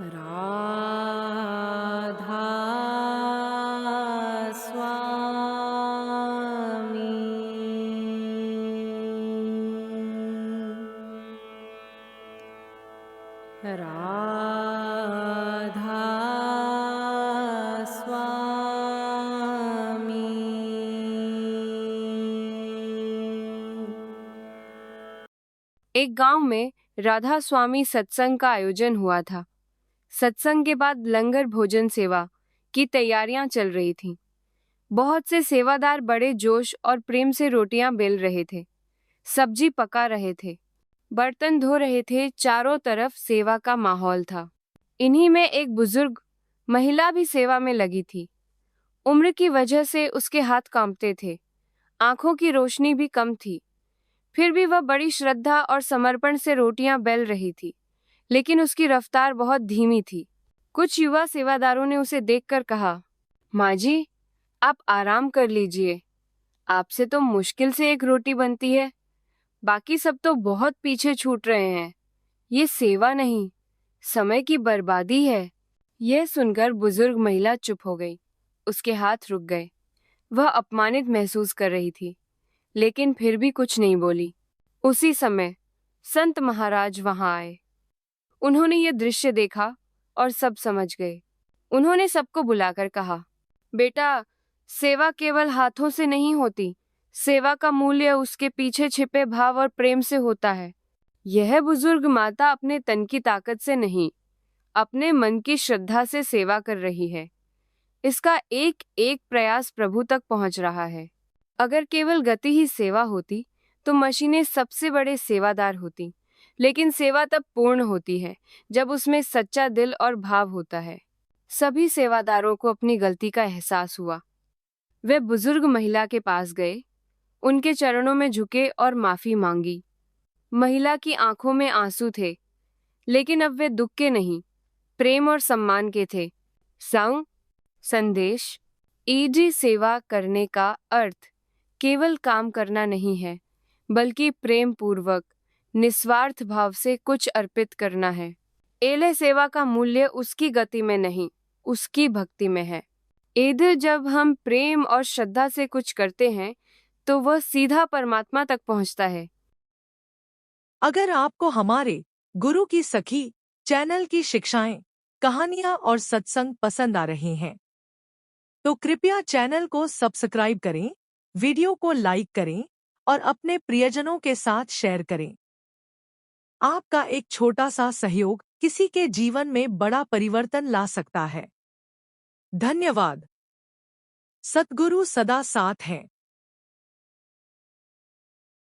राधा स्वामी। राधा स्वामी। एक गांव में राधा स्वामी सत्संग का आयोजन हुआ था। सत्संग के बाद लंगर भोजन सेवा की तैयारियां चल रही थीं। बहुत से सेवादार बड़े जोश और प्रेम से रोटियां बेल रहे थे, सब्जी पका रहे थे, बर्तन धो रहे थे। चारों तरफ सेवा का माहौल था। इन्हीं में एक बुजुर्ग महिला भी सेवा में लगी थी। उम्र की वजह से उसके हाथ कांपते थे, आंखों की रोशनी भी कम थी। फिर भी वह बड़ी श्रद्धा और समर्पण से रोटियां बेल रही थी, लेकिन उसकी रफ्तार बहुत धीमी थी। कुछ युवा सेवादारों ने उसे देखकर कहा, माँ जी, आप आराम कर लीजिए। आपसे तो मुश्किल से एक रोटी बनती है, बाकी सब तो बहुत पीछे छूट रहे हैं। ये सेवा नहीं, समय की बर्बादी है। यह सुनकर बुजुर्ग महिला चुप हो गई। उसके हाथ रुक गए। वह अपमानित महसूस कर रही थी, लेकिन फिर भी कुछ नहीं बोली। उसी समय संत महाराज वहां आए। उन्होंने यह दृश्य देखा और सब समझ गए। उन्होंने सबको बुलाकर कहा, बेटा, सेवा केवल हाथों से नहीं होती। सेवा का मूल्य उसके पीछे छिपे भाव और प्रेम से होता है। यह बुजुर्ग माता अपने तन की ताकत से नहीं, अपने मन की श्रद्धा से सेवा कर रही है। इसका एक एक प्रयास प्रभु तक पहुंच रहा है। अगर केवल गति ही सेवा होती तो मशीनें सबसे बड़े सेवादार होती, लेकिन सेवा तब पूर्ण होती है जब उसमें सच्चा दिल और भाव होता है। सभी सेवादारों को अपनी गलती का एहसास हुआ। वे बुजुर्ग महिला के पास गए, उनके चरणों में झुके और माफी मांगी। महिला की आंखों में आंसू थे, लेकिन अब वे दुख के नहीं, प्रेम और सम्मान के थे। संदेश: ईजी सेवा करने का अर्थ केवल काम करना नहीं है, बल्कि प्रेम पूर्वक, निस्वार्थ भाव से कुछ अर्पित करना है। एले सेवा का मूल्य उसकी गति में नहीं, उसकी भक्ति में है। इधर जब हम प्रेम और श्रद्धा से कुछ करते हैं, तो वह सीधा परमात्मा तक पहुंचता है। अगर आपको हमारे गुरु की सखी चैनल की शिक्षाएं, कहानियां और सत्संग पसंद आ रहे हैं, तो कृपया चैनल को सब्सक्राइब करें, वीडियो को लाइक करें और अपने प्रियजनों के साथ शेयर करें। आपका एक छोटा सा सहयोग किसी के जीवन में बड़ा परिवर्तन ला सकता है। धन्यवाद। सद्गुरु सदा साथ हैं।